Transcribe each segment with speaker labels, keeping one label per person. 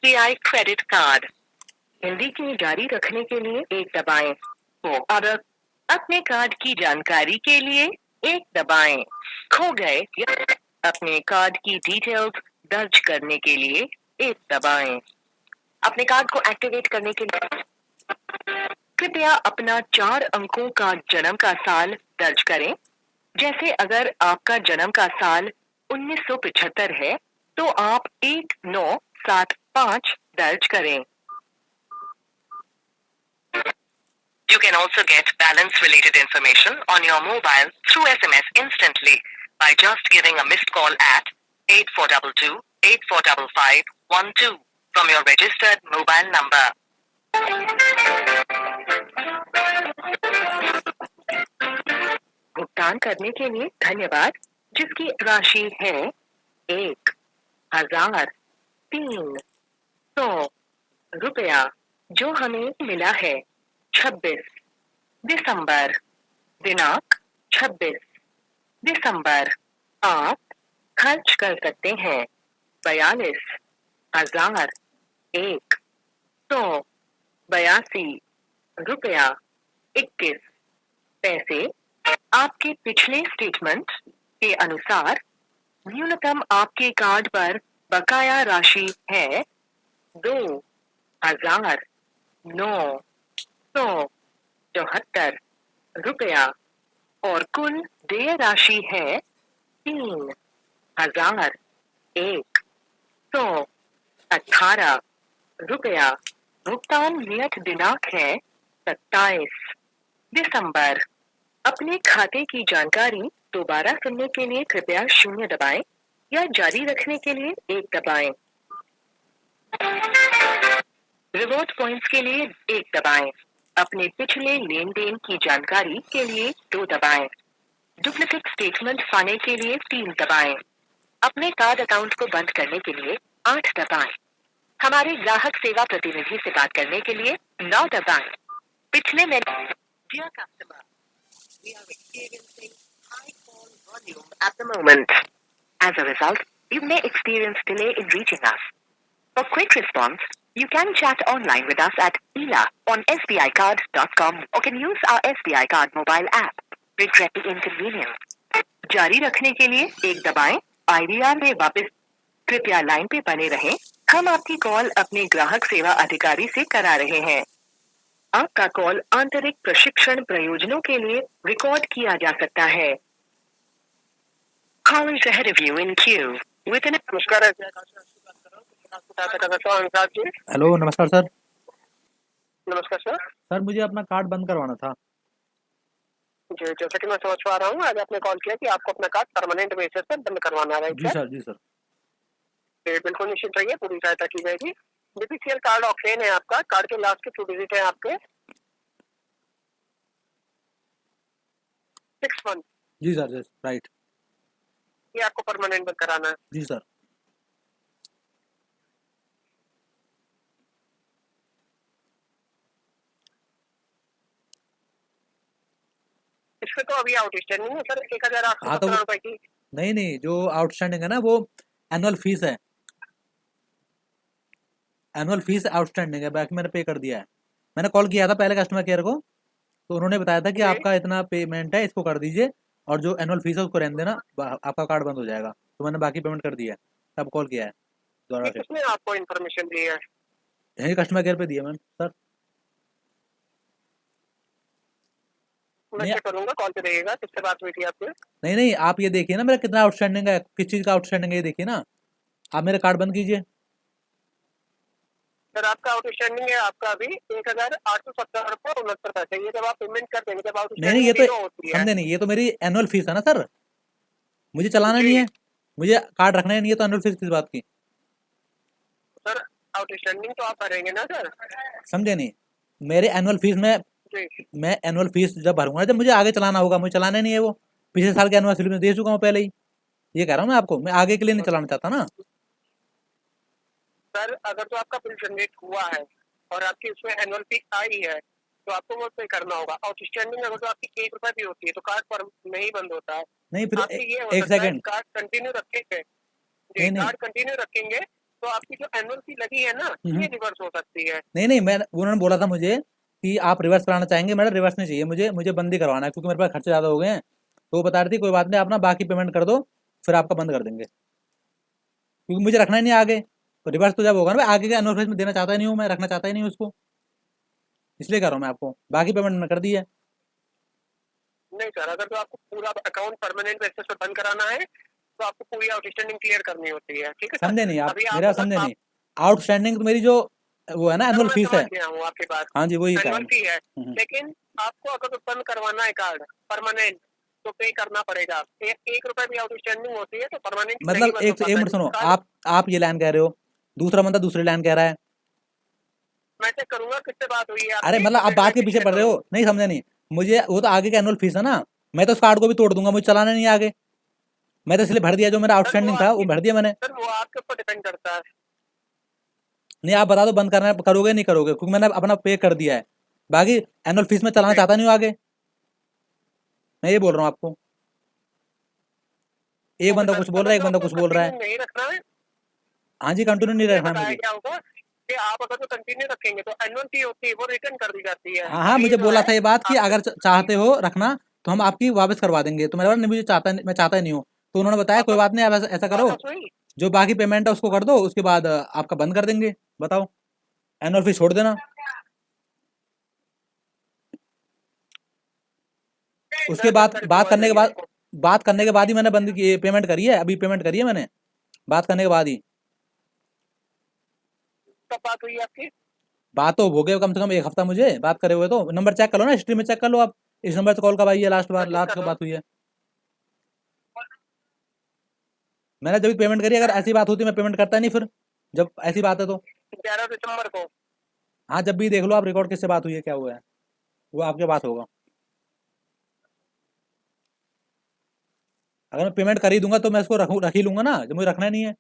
Speaker 1: SBI credit card. Hindi की जारी रखने के लिए 1 दबाएं। और अपने कार्ड की जानकारी के लिए 1 दबाएं। खो गए या अपने कार्ड की डिटेल्स दर्ज करने के लिए 1 दबाएं। अपने कार्ड को एक्टिवेट करने के लिए कृपया अपना 4 अंकों का जन्म का साल दर्ज करें। जैसे अगर आपका जन्म का साल 1975 है तो आप 1975 दर्ज करें। You can also get balance related information on your mobile through SMS instantly by just giving a missed call at 8422 845512 from your registered mobile number. भुगतान करने के लिए धन्यवाद, जिसकी राशि है 1,300 रुपया, जो हमें मिला है 26 दिसंबर, दिनांक 26 दिसंबर। आप खर्च कर सकते हैं 42,182 रुपया 21 पैसे। आपके पिछले स्टेटमेंट के अनुसार न्यूनतम आपके कार्ड पर बकाया राशि है 2,974 रुपया और कुल देय राशि है 3,118 रुपया। भुगतान नियत दिनांक है 27 दिसंबर। अपने खाते की जानकारी दोबारा सुनने के लिए कृपया 0 दबाएं या जारी रखने के लिए 1 दबाएं। रिवॉर्ड पॉइंट्स के लिए 1 दबाएं। अपने पिछले लेन देन की जानकारी के लिए 2 दबाएं। डुप्लीकेट स्टेटमेंट पाने के लिए 3 दबाएं। अपने कार्ड अकाउंट को बंद करने के लिए 8 दबाएं। हमारे ग्राहक सेवा प्रतिनिधि से बात करने के लिए 9 दबाएं। पिछले में Dear customer, we are experiencing high call volume at the moment. As a result, you may experience delay in reaching us. For quick response, you can chat online with us at ELA on sbicard.com or can use our SBI Card mobile app. Regret the inconvenience. जारी रखने के लिए 1 दबाएं। IVR में वापस कृपया line पे बने रहें। हम आपकी कॉल अपने ग्राहक सेवा अधिकारी से करा रहे हैं। आपका कॉल आंतरिक प्रशिक्षण प्रयोजनों के लिए रिकॉर्ड किया जा सकता है। Call is ahead of you in queue with an नमस्कार।
Speaker 2: हेलो, नमस्कार सर।
Speaker 3: नमस्कार सर।
Speaker 2: सर मुझे अपना कार्ड बंद करवाना था।
Speaker 3: जी, जैसा कि मैं समझ पा रहा हूँ, आज आपने कॉल किया कि आपको अपना कार्ड परमानेंट बेसिस पर बंद करवाना है।
Speaker 2: जी सर, जी सर।
Speaker 3: बिल्कुल निश्चित रहिए, पूरी सहायता की जाएगी। बीपीसीएल कार्ड ऑक्टेन है आपका, कार्ड के लास्ट के 2 डिजिट है आपके 61।
Speaker 2: जी सर, राइट।
Speaker 3: ये आपको परमानेंट बंद कराना है।
Speaker 2: जी सर।
Speaker 3: इसमें तो अभी आउटस्टैंडिंग है सर 1,817 रुपए की।
Speaker 2: नहीं, जो आउटस्टैंडिंग है ना वो एनुअल फीस है। एनुअल फीस आउटस्टैंडिंग है, बाकी मैंने पे कर दिया है। मैंने कॉल किया था पहले कस्टमर केयर को, तो उन्होंने बताया था कि आपका इतना पेमेंट है, इसको कर दीजिए और जो एनुअल फीस है उसको रहने देना, आपका कार्ड बंद हो जाएगा। तो मैंने बाकी पेमेंट कर दिया है, तब कॉल किया है दोबारा से।
Speaker 3: किसने आपको इन्फॉर्मेशन दी है?
Speaker 2: यही कस्टमर केयर पे दिया मैंने सर।
Speaker 3: मैं चेक करूंगा, कॉल पे रहिएगा। किससे बात हुई थी आपकी?
Speaker 2: नहीं, आप ये देखिए ना मेरा कितना आउटस्टैंडिंग है, किस चीज का आउटस्टैंडिंग है ये देखिए ना। आप मेरा कार्ड बंद कीजिए।
Speaker 3: सर आपका आउटस्टैंडिंग है आपका अभी 1,817 रुपए 69 पैसे। ये जब आप पेमेंट कर देंगे, जब
Speaker 2: नहीं, ये तो समझे नहीं, ये तो मेरी एनुअल फीस है ना सर। मुझे चलाना नहीं है, मुझे कार्ड रखना ही नहीं है, तो एनुअल फीस किस बात की?
Speaker 3: सर आउटस्टैंडिंग तो आप भरेंगे ना सर?
Speaker 2: समझे नहीं, मेरे एनुअल फीस में मैं एनुअल फीस जब भरूंगा, जब मुझे आगे चलाना होगा। मुझे चलाना नहीं है वो, पिछले साल के एनुअल फीस में दे चुका हूँ पहले ही। ये कह रहा हूँ मैं आपको, मैं आगे के लिए नहीं चलाना चाहता ना
Speaker 3: सर। अगर तो आपका बिल जनरेट हुआ है और आपकी उसमें एनुअल फी आई है तो आपको वो पे करना होगा। आउटस्टैंडिंग अगर तो आपकी 1 रुपए भी होती है तो कार्ड पर नहीं बंद होता है।
Speaker 2: नहीं, फिर
Speaker 3: आपकी ये हो
Speaker 2: एक
Speaker 3: सकता है
Speaker 2: सेकंड,
Speaker 3: कार्ड कंटिन्यू रखेंगे,
Speaker 2: नहीं
Speaker 3: कार्ड कंटिन्यू रखेंगे तो आपकी जो एनुअल फी लगी है ना, ये रिवर्स हो सकती है।
Speaker 2: नहीं मैं उन्होंने बोला था मुझे कि आप रिवर्स कराना चाहेंगे, मैंने रिवर्स नहीं चाहिए, मुझे बंद ही करवाना है क्योंकि मेरे पास खर्चे ज़्यादा हो गए हैं। तो वो बता रही थी कोई बात नहीं, आप ना बाकी पेमेंट कर दो, फिर आपका बंद कर देंगे, क्योंकि मुझे रखना ही नहीं आगे। तो रिवर्स तो जब होगा ना, आगे के एनुअल फीस में देना चाहता ही नहीं हूँ, मैं रखना चाहता ही नहीं हूँ उसको, इसलिए कर रहा हूँ मैं आपको, बाकी पेमेंट मैंने कर दी है।
Speaker 3: नहीं सर, अगर तो आपको पूरा अकाउंट परमानेंट बेसिस पे बंद कराना है तो आपको पूरी आउटस्टैंडिंग क्लियर करनी होती है, ठीक है सर।
Speaker 2: समझे नहीं आप,
Speaker 3: अभी
Speaker 2: मेरा समझे नहीं। आउटस्टैंडिंग तो मेरी जो वो है ना
Speaker 3: सर
Speaker 2: एनुअल
Speaker 3: मैं
Speaker 2: फीस है,
Speaker 3: समझ गया हूँ आपकी बात,
Speaker 2: हाँ जी वही
Speaker 3: एनुअल
Speaker 2: है।
Speaker 3: फी है, लेकिन आपको अगर बंद करवाना है कार्ड परमानेंट तो पे करना पड़ेगा। एक रुपए भी आउटस्टैंडिंग होती है तो परमानेंट नहीं
Speaker 2: मतलब
Speaker 3: बंद हो
Speaker 2: एक
Speaker 3: पाता
Speaker 2: मिनट
Speaker 3: है
Speaker 2: सुनो,
Speaker 3: कार्ड।
Speaker 2: आप ये लाइन कह रहे हो, दूसरा बंदा दूसरी लाइन कह रहा है।
Speaker 3: मैं चेक करूंगा किससे बात हुई है
Speaker 2: अरे
Speaker 3: आपकी,
Speaker 2: मतलब
Speaker 3: और
Speaker 2: आप
Speaker 3: फिर मैं
Speaker 2: बात के
Speaker 3: चेक
Speaker 2: पीछे पड़ रहे
Speaker 3: करूंगा।
Speaker 2: हो, नहीं समझे नहीं। मुझे वो तो आगे का एनुअल फीस है ना, मैं तो उस कार्ड को भी तोड़ दूंगा, मुझे चलाना नहीं है आगे। मैं तो इसलिए भर दिया, जो मेरा
Speaker 3: सर वो
Speaker 2: आउटस्टैंडिंग था वो
Speaker 3: आपकी
Speaker 2: भर दिया मैंने।
Speaker 3: सर वो आपके ऊपर डिपेंड करता है।
Speaker 2: नहीं आप बता दो बंद करना है, करोगे नहीं करोगे, क्योंकि मैंने अपना पे कर दिया है। बाकी एनुअल फीस में चलाना
Speaker 3: ठीक,
Speaker 2: चाहता नहीं हूँ आगे, मैं ये बोल रहा हूँ आपको। एक
Speaker 3: ओके
Speaker 2: बंदा
Speaker 3: सर,
Speaker 2: कुछ बोल रहा
Speaker 3: अगर
Speaker 2: है, एक
Speaker 3: जो
Speaker 2: बंदा
Speaker 3: आपको
Speaker 2: कुछ बोल रहा
Speaker 3: कंटिन्यू
Speaker 2: है।
Speaker 3: नहीं रखना है
Speaker 2: हाँ जी, कंटिन्यू नहीं
Speaker 3: मुझे
Speaker 2: रखना
Speaker 3: बताया
Speaker 2: मुझे।
Speaker 3: क्या होगा कि आप अगर जो कंटिन्यू रखेंगे तो एनुअल फी होती है वो रिटर्न कर दी जाती है।
Speaker 2: हाँ हाँ,
Speaker 3: अब ये
Speaker 2: मुझे
Speaker 3: जो
Speaker 2: बोला
Speaker 3: है
Speaker 2: था ये बात कि
Speaker 3: आपके
Speaker 2: अगर चाहते हो रखना तो हम आपकी वापस करवा देंगे, तो मैंने बोला नहीं, मुझे चाहता मैं चाहता ही नहीं हूँ। तो उन्होंने बताया कोई
Speaker 3: वापस
Speaker 2: बात नहीं, आप ऐसा करो,
Speaker 3: वापस हुई।
Speaker 2: जो बाकी पेमेंट है उसको कर दो, उसके बाद आपका बंद कर देंगे। बताओ, एनुअल फीस छोड़ देना। उसके
Speaker 3: इधर
Speaker 2: बाद
Speaker 3: जानकारी प्रोवाइड हुई है आपको।
Speaker 2: बात करने के बाद ही मैंने बंद की, पेमेंट करी है, अभी पेमेंट करी है मैंने, बात करने के बाद ही।
Speaker 3: कब बात हुई है आपकी?
Speaker 2: बात तो हो गई कम से कम एक हफ्ता मुझे बात करे हुए, तो नंबर चेक कर लो ना, हिस्ट्री में चेक कर लो आप, इस नंबर से कॉल कब आई है,
Speaker 3: मैं चेक
Speaker 2: लास्ट
Speaker 3: कर
Speaker 2: कब
Speaker 3: रहा हूँ।
Speaker 2: बात हुई है। मैंने जब भी पेमेंट करी, अगर ऐसी बात होती मैं पेमेंट करता नहीं फिर, जब ऐसी बात है तो।
Speaker 3: 11 दिसंबर को।
Speaker 2: हाँ जब भी देख लो आप रिकॉर्ड, किससे बात हुई है, क्या हुआ है, वो आपके पास होगा। अगर मैं पेमेंट कर ही दूंगा तो मैं इसको रख ही लूंगा ना, जो मुझे रखना नहीं है।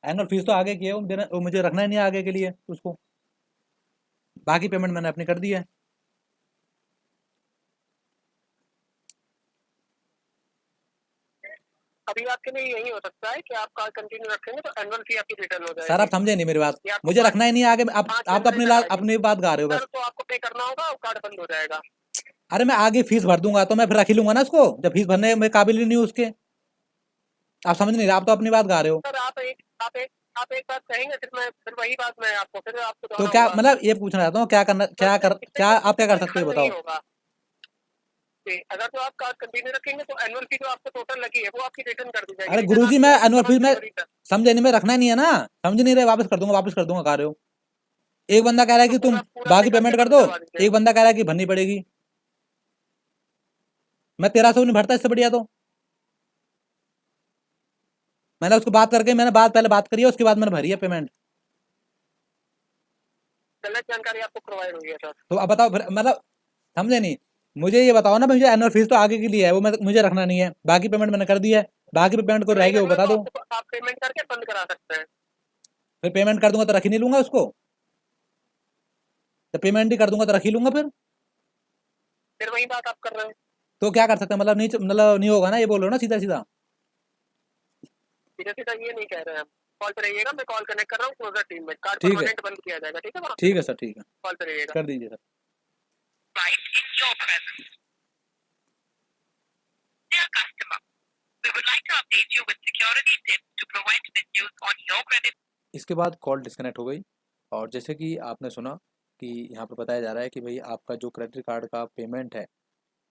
Speaker 2: एनुअल फीस तो आगे की है, वो मुझे रखना ही नहीं है आगे के लिए उसको। बाकी पेमेंट मैंने अपनी कर दी है।
Speaker 3: अभी आपके लिए यही हो सकता है कि आप कार्ड कंटिन्यू रखेंगे तो एनुअल फी आपकी रिटर्न हो
Speaker 2: सर
Speaker 3: जाएगी।
Speaker 2: आप समझे नहीं मेरी बात,
Speaker 3: ये आपको
Speaker 2: मुझे
Speaker 3: पाँच
Speaker 2: रखना ही नहीं है आगे।
Speaker 3: पाँच
Speaker 2: आप तो
Speaker 3: जनवरी तक आएगी।
Speaker 2: अपनी बात गा रहे हो
Speaker 3: सर
Speaker 2: बस।
Speaker 3: तो आपको पे करना होगा और कार्ड बंद हो जाएगा।
Speaker 2: अरे मैं आगे फीस भर दूंगा तो मैं फिर रख ही लूंगा ना उसको, जब फीस भरने में काबिल ही नहीं हूँ उसके। आप समझ नहीं रहे, आप तो अपनी बात गा रहे हो।
Speaker 3: सर आप एक बात कहेंगे फिर वही बात मैं आपको फिर आपको
Speaker 2: तो क्या
Speaker 3: दोहराऊंगा।
Speaker 2: मतलब ये पूछना चाहता हूँ, क्या करना,
Speaker 3: तो इससे
Speaker 2: आप क्या कर
Speaker 3: कोई
Speaker 2: सकते हो
Speaker 3: हल नहीं
Speaker 2: बताओ।
Speaker 3: होगा। जी, अगर तो आप कार्ड कंटिन्यू रखेंगे तो एनुअल फी जो आपको टोटल लगी है वो आपकी रिटर्न कर दी जाएगी।
Speaker 2: अरे
Speaker 3: रिटर्न
Speaker 2: गुरुजी
Speaker 3: आपकी
Speaker 2: मैं
Speaker 3: होगी
Speaker 2: एनुअल फीस
Speaker 3: 5
Speaker 2: में,
Speaker 3: जनवरी तक।
Speaker 2: समझे नहीं, मैं रखना नहीं है ना, समझ नहीं रहे, वापस कर दूंगा कह रहे हो। एक बंदा कह रहा है
Speaker 3: तो
Speaker 2: कि तुम
Speaker 3: पूरा पूरा पे
Speaker 2: बाकी
Speaker 3: करके
Speaker 2: पेमेंट कर
Speaker 3: बंद
Speaker 2: दो,
Speaker 3: करवा दीजिए।
Speaker 2: एक बंदा कह रहा है कि भरनी पड़ेगी। मैं 1300 नहीं भरता, इससे बढ़िया तो। मैंने उसको बात करके, पहले बात करी है, उसके बाद मैंने भरी है पेमेंट।
Speaker 3: गलत जानकारी आपको प्रोवाइड हुई है सर।
Speaker 2: तो अब बताओ फिर, मतलब समझे नहीं। मुझे ये बताओ ना, मुझे एनुअल फीस तो आगे के लिए है, वो मुझे रखना नहीं है, बाकी पेमेंट मैंने कर दी है, बाकी पेमेंट को
Speaker 3: नहीं
Speaker 2: रहेगी वो
Speaker 3: रखना
Speaker 2: बता
Speaker 3: तो
Speaker 2: दो।
Speaker 3: आप पेमेंट करके बंद करा सकते हैं।
Speaker 2: फिर पेमेंट कर दूंगा तो रख ही नहीं लूंगा उसको, जब पेमेंट ही कर दूंगा तो रख ही लूंगा फिर।
Speaker 3: फिर वही बात आप कर रहे हैं।
Speaker 2: तो क्या कर सकते हैं, मतलब नहीं होगा ना, ये बोल रहे हो ना सीधा सीधा।
Speaker 3: सीधा सीधा ये नहीं कह रहे हैं हम। कॉल पे रहिएगा, मैं कॉल कनेक्ट कर रहा हूँ क्लोजर टीम में, कार्ड
Speaker 2: ठीक है,
Speaker 3: परमानेंट बंद किया जाएगा, ठीक है वहाँ
Speaker 2: ठीक है सर, ठीक है,
Speaker 3: कॉल पे रहिएगा।
Speaker 2: कर दीजिए sir.
Speaker 1: Right in your presence. Dear customer, we would like to update you with security tips to prevent misuse on your credit.
Speaker 2: इसके बाद कॉल डिस्कनेक्ट हो गई, और जैसे कि आपने सुना कि यहाँ पर बताया जा रहा है कि भाई आपका जो क्रेडिट कार्ड का पेमेंट है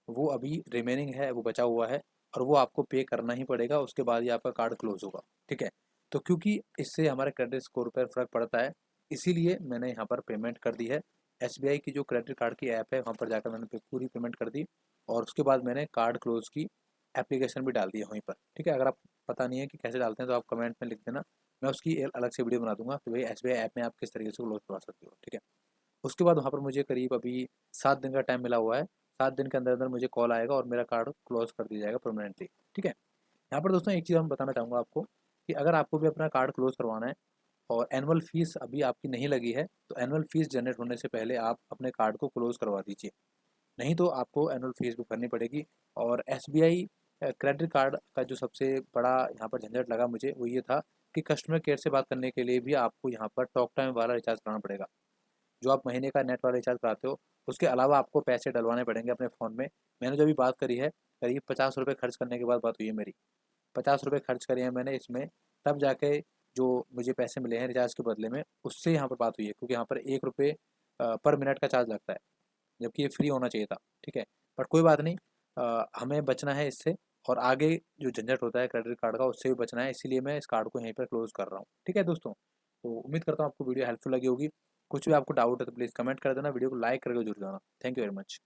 Speaker 2: वो अभी रिमेनिंग है, वो बचा हुआ है, और वो आपको पे करना ही पड़ेगा, उसके बाद ही आपका कार्ड क्लोज होगा। ठीक है, तो क्योंकि इससे हमारे क्रेडिट स्कोर पर फ़र्क पड़ता है, इसीलिए मैंने यहाँ पर पेमेंट कर दी है। SBI की जो क्रेडिट कार्ड की ऐप है वहाँ पर जाकर मैंने पूरी पेमेंट कर दी, और उसके बाद मैंने कार्ड क्लोज की एप्लीकेशन भी डाल दी है वहीं पर। ठीक है, अगर आप पता नहीं है कि कैसे डालते हैं तो आप कमेंट में लिख देना, मैं उसकी एक अलग से वीडियो बना दूंगा कि भाई SBI ऐप में आप किस तरीके से क्लोज करवा सकते हो। ठीक है, उसके बाद वहाँ पर मुझे करीब अभी 7 दिन का टाइम मिला हुआ है, 7 दिन के अंदर अंदर मुझे कॉल आएगा और मेरा कार्ड क्लोज कर दिया जाएगा परमानेंटली। ठीक है, यहाँ पर दोस्तों एक चीज़ हम बताना चाहूँगा आपको कि अगर आपको भी अपना कार्ड क्लोज करवाना है और एनुअल फीस अभी आपकी नहीं लगी है, तो एनुअल फीस जनरेट होने से पहले आप अपने कार्ड को क्लोज करवा दीजिए, नहीं तो आपको एनुअल फीस भी भरनी पड़ेगी। और SBI क्रेडिट कार्ड का जो सबसे बड़ा यहाँ पर झंझट लगा मुझे वो ये था कि कस्टमर केयर से बात करने के लिए भी आपको यहाँ पर टॉक टाइम वाला रिचार्ज कराना पड़ेगा। जो आप महीने का नेट वाला रिचार्ज कराते हो उसके अलावा आपको पैसे डलवाने पड़ेंगे अपने फ़ोन में। मैंने जो अभी बात करी है करीब 50 रुपये खर्च करने के बाद बात हुई है मेरी। 50 रुपये खर्च करे हैं मैंने इसमें, तब जाके जो मुझे पैसे मिले हैं रिचार्ज के बदले में उससे यहाँ पर बात हुई है, क्योंकि यहाँ पर 1 रुपये पर मिनट का चार्ज लगता है, जबकि ये फ्री होना चाहिए था। ठीक है, बट कोई बात नहीं, हमें बचना है इससे, और आगे जो झंझट होता है क्रेडिट कार्ड का उससे भी बचना है, इसीलिए मैं इस कार्ड को यहीं पर क्लोज़ कर रहा हूँ। ठीक है दोस्तों, तो उम्मीद करता हूँ आपको वीडियो हेल्पफुल लगी होगी। कुछ भी आपको डाउट है तो प्लीज़ कमेंट कर देना, वीडियो को लाइक करके जरूर जाना। Thank you very much.